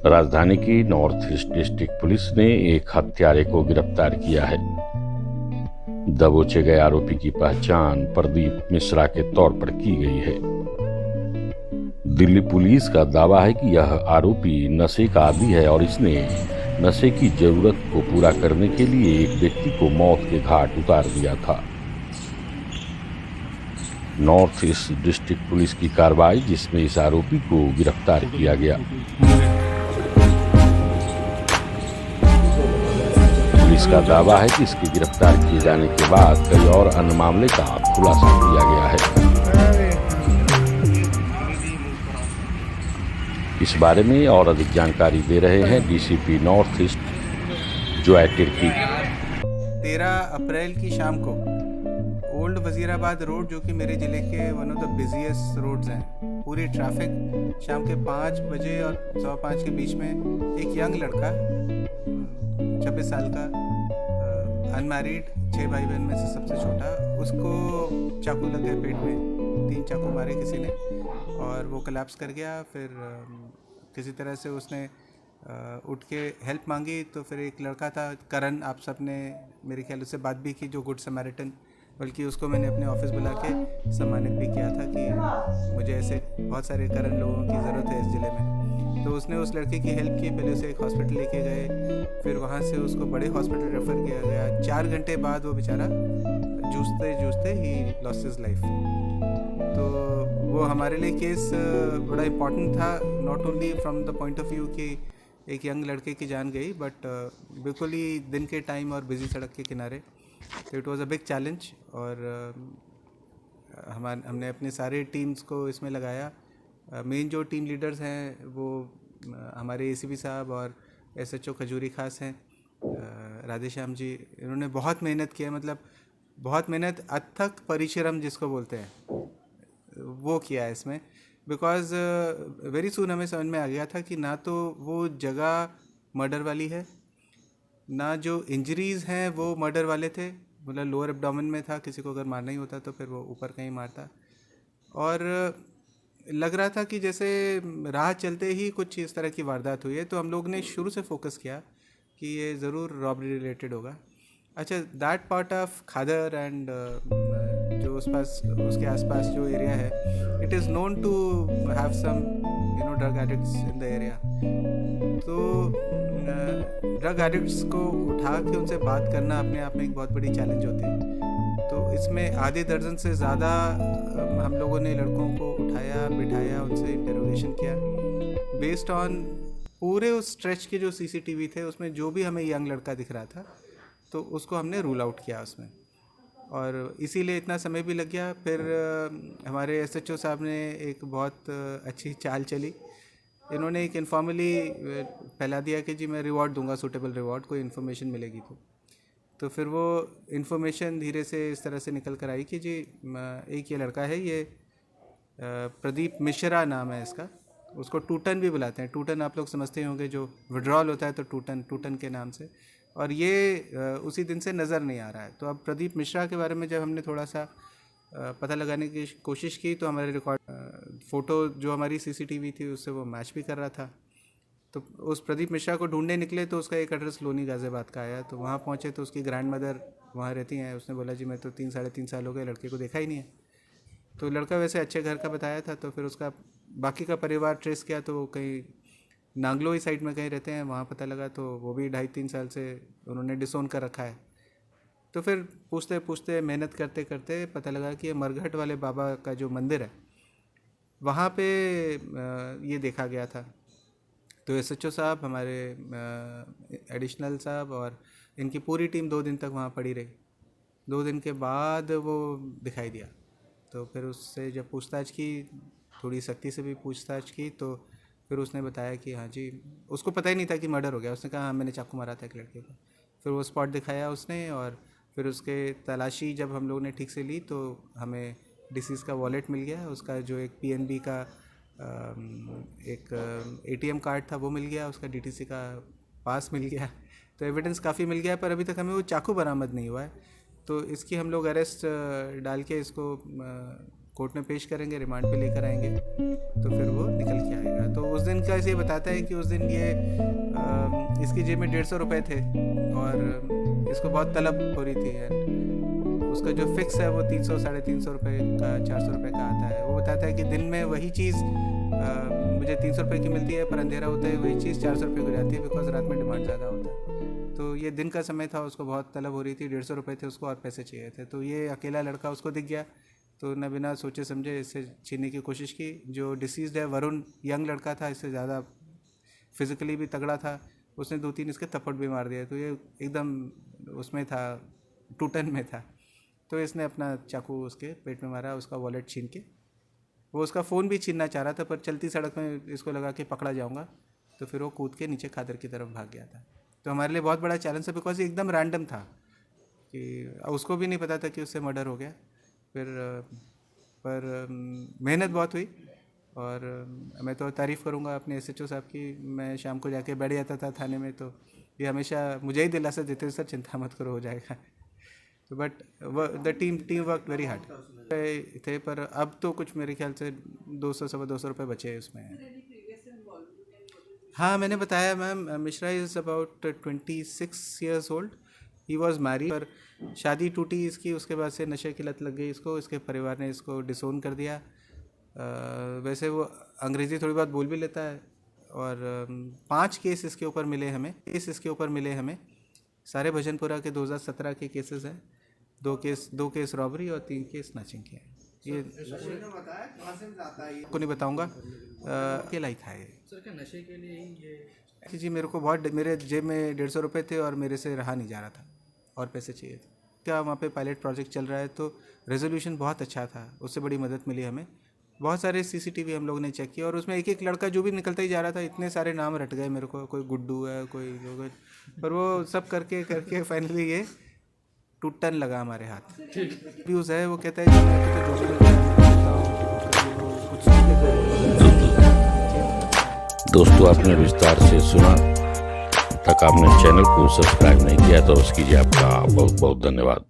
राजधानी की north east district police ने एक हत्यारे को गिरफ्तार किया है। दबोचे गए आरोपी की पहचान प्रदीप मिश्रा के तौर पर की गई है। दिल्ली पुलिस का दावा है कि यह आरोपी नशे का आदी है और इसने नशे की जरूरत को पूरा करने के लिए एक व्यक्ति को मौत के घाट उतार दिया था। नॉर्थ ईस्ट डिस्ट्रिक्ट पुलिस की कार्रवाई जिसमें इस आरोपी को गिरफ्तार किया गया। पुलिस का दावा है कि इसके गिरफ्तार किए जाने के बाद कई और अन्य मामले का खुलासा किया गया है। इस बारे में और अधिक जानकारी दे रहे हैं DCP north east Joy Tirkey. 13 अप्रैल की शाम को ओल्ड वजीराबाद रोड, जो कि मेरे ज़िले के one of the busiest roads हैं, पूरी ट्रैफिक शाम के 5 बजे और 5:15 के बीच में एक यंग लड़का 26 साल का, अनमैरिड, 6 भाई बहन में से सबसे छोटा, उसको चाकू लग गया पेट में। 3 चाकू मारे किसी ने और वो कोलैप्स कर गया। फिर किसी तरह से उसने उठ के हेल्प मांगी। तो फिर एक लड़का था करण, आप सब ने मेरे ख्याल उससे बात भी की, जो गुड समैरिटन, बल्कि उसको मैंने अपने ऑफिस बुला के सम्मानित भी किया था कि मुझे ऐसे बहुत सारे करण लोगों की ज़रूरत है इस ज़िले में। तो उसने उस लड़के की हेल्प की। पहले उसे एक हॉस्पिटल लेके गए, फिर वहाँ से उसको बड़े हॉस्पिटल रेफ़र किया गया। 4 घंटे बाद वो बेचारा जूझते जूझते ही लॉस्ट हिज लाइफ। तो वो हमारे लिए केस बड़ा इम्पॉर्टेंट था, not only from the point of view कि एक यंग लड़के की जान गई, बट बिल्कुल ही दिन के टाइम और बिजी सड़क के किनारे। तो it was a big challenge और हमने अपने सारे टीम्स को इसमें लगाया। मेन जो टीम लीडर्स हैं वो हमारे एसीपी साहब और एसएचओ खजूरी खास हैं, राधेश्याम जी। इन्होंने बहुत मेहनत किया, मतलब बहुत मेहनत, अथक परिश्रम जिसको बोलते हैं, वो किया है इसमें। बिकॉज़ वेरी सून हमें समझ में आ गया था कि ना तो वो जगह मर्डर वाली है, ना जो इंजरीज़ हैं वो मर्डर वाले थे। मतलब लोअर एब्डोमेन में था, किसी को अगर मारना ही होता तो फिर वो ऊपर कहीं मारता। और लग रहा था कि जैसे राह चलते ही कुछ इस तरह की वारदात हुई है। तो हम लोग ने शुरू से फोकस किया कि ये ज़रूर रॉबरी रिलेटेड होगा। अच्छा, that part of Khadar and जो उस पास उसके आसपास जो एरिया है, it is known to have some drug addicts in the area. तो ड्रग एडिक्ट्स को उठा के उनसे बात करना अपने आप में एक बहुत बड़ी चैलेंज होती है। तो इसमें आधे दर्जन से ज़्यादा हम लोगों ने लड़कों को उठाया, बिठाया, उनसे इंटरोगेशन किया। बेस्ड ऑन पूरे उस स्ट्रेच के जो सीसीटीवी थे, उसमें जो भी हमें यंग लड़का दिख रहा था, तो उसको हमने रूल आउट किया उसमें, और इसीलिए इतना समय भी लग गया। फिर हमारे एसएचओ साहब ने एक बहुत अच्छी चाल चली। इन्होंने एक इन्फॉर्मली फैला दिया कि जी मैं रिवॉर्ड दूंगा, सूटेबल रिवॉर्ड, कोई इन्फॉर्मेशन मिलेगी तो फिर वो इन्फॉर्मेशन धीरे से इस तरह से निकल कर आई कि जी एक ये लड़का है, ये प्रदीप मिश्रा नाम है इसका, उसको टूटन भी बुलाते हैं। टूटन आप लोग समझते होंगे, जो विड्रॉल होता है तो टूटन के नाम से। और ये उसी दिन से नज़र नहीं आ रहा है। तो अब प्रदीप मिश्रा के बारे में जब हमने थोड़ा सा पता लगाने की कोशिश की, तो हमारे रिकॉर्ड फ़ोटो जो हमारी सीसीटीवी थी उससे वो मैच भी कर रहा था। तो उस प्रदीप मिश्रा को ढूंढने निकले तो उसका एक एड्रेस लोनी गाज़ियाबाद का आया। तो वहाँ पहुँचे तो उसकी ग्रैंड मदर वहाँ रहती हैं। उसने बोला जी मैं तो 3-3.5 साल हो गए, लड़के को देखा ही नहीं है। तो लड़का वैसे अच्छे घर का बताया था। तो फिर उसका बाकी का परिवार ट्रेस किया तो कहीं नांगलोई साइड में कहीं रहते हैं, वहाँ पता लगा तो वो भी 2.5-3 साल से उन्होंने डिसोन कर रखा है। तो फिर पूछते पूछते, मेहनत करते करते पता लगा कि ये मरघट वाले बाबा का जो मंदिर है वहाँ पे ये देखा गया था। तो एसएचओ साहब, हमारे एडिशनल साहब और इनकी पूरी टीम 2 दिन तक वहाँ पड़ी रही। 2 दिन के बाद वो दिखाई दिया। तो फिर उससे जब पूछताछ की, थोड़ी सख्ती से भी पूछताछ की, तो फिर उसने बताया कि हाँ जी, उसको पता ही नहीं था कि मर्डर हो गया। उसने कहा हाँ मैंने चाकू मारा था एक लड़के को। फिर वो स्पॉट दिखाया उसने, और फिर उसके तलाशी जब हम लोगों ने ठीक से ली तो हमें डिसीज़ का वॉलेट मिल गया। उसका जो एक पीएनबी का एक एटीएम कार्ड था वो मिल गया, उसका डीटीसी का पास मिल गया। तो एविडेंस काफ़ी मिल गया, पर अभी तक हमें वो चाकू बरामद नहीं हुआ है। तो इसकी हम लोग अरेस्ट डाल के इसको कोर्ट में पेश करेंगे, रिमांड पे लेकर आएंगे, तो फिर वो निकल के आएगा। तो उस दिन का इसे बताता है कि उस दिन ये इसकी जेब में 150 रुपये थे और इसको बहुत तलब हो रही थी। उसका जो फिक्स है वो 300 साढ़े 300 रुपये का 400 रुपये का आता है। वो बताता है कि दिन में वही चीज़ मुझे 300 रुपये की मिलती है, पर अंधेरा होता है वही चीज़ 400 रुपये की जाती है, बिकॉज रात में डिमांड ज़्यादा होता है। तो ये दिन का समय था, उसको बहुत तलब हो रही थी, 150 रुपये थे उसको और पैसे चाहिए थे। तो ये अकेला लड़का उसको दिख गया, तो न बिना सोचे समझे इससे छीनने की कोशिश की। जो डिसीज़्ड है वरुण, यंग लड़का था, इससे ज़्यादा फिज़िकली भी तगड़ा था, उसने 2-3 इसके थप्पड़ भी मार दिए। तो ये एकदम उसमें था, टूटन में था। तो इसने अपना चाकू उसके पेट में मारा, उसका वॉलेट छीन के। वो उसका फ़ोन भी छीनना चाह रहा था, पर चलती सड़क में इसको लगा कि पकड़ा जाऊंगा, तो फिर वो कूद के नीचे खादर की तरफ भाग गया था। तो हमारे लिए बहुत बड़ा चैलेंज था, बिकॉज ये एकदम रैंडम था कि उसको भी नहीं पता था कि उससे मर्डर हो गया। फिर पर मेहनत बहुत हुई, और मैं तो तारीफ़ करूंगा अपने SHO साहब की। मैं शाम को जाके बैठ जाता था थाने में, तो ये हमेशा मुझे ही दिलासा देते थे, सर चिंता मत करो, हो जाएगा। तो but the team work very hard थे। पर अब तो कुछ मेरे ख्याल से 200-225 रुपये बचे उसमें। हाँ, मैंने बताया ma'am, Mishra is about 26 years old. He was married, पर शादी टूटी इसकी, उसके बाद से नशे की लत लग गई इसको। इसके परिवार ने इसको डिसोन कर दिया। वैसे वो अंग्रेज़ी थोड़ी बहुत बोल भी लेता है, और 5 केस इसके ऊपर मिले हमें। सारे भजनपुरा के 2017 के केसेस हैं। 2 केस रॉबरी और 3 केस स्नैचिंग के हैं। ये को नहीं बताऊंगा, अकेला ही था ये। सर क्या नशे के लिए ही ये? जी, मेरे को बहुत, मेरे जेब में 150 रुपये थे और मेरे से रहा नहीं जा रहा था और पैसे चाहिए थे। क्या वहाँ पे पायलट प्रोजेक्ट चल रहा है, तो रेजोल्यूशन बहुत अच्छा था, उससे बड़ी मदद मिली हमें। बहुत सारे CCTV हम लोगों ने चेक किया, और उसमें एक लड़का जो भी निकलता ही जा रहा था, इतने सारे नाम रट गए मेरे को, कोई गुड्डू है, कोई पर वो सब करके फाइनली ये टूटन लगा हमारे हाथ। व्यूज़ है, वो कहता है कि मैं तो जो भी दोस्तों, आपने विस्तार से सुना। तक आपने चैनल को सब्सक्राइब नहीं किया तो उसकी आपका बहुत बहुत धन्यवाद।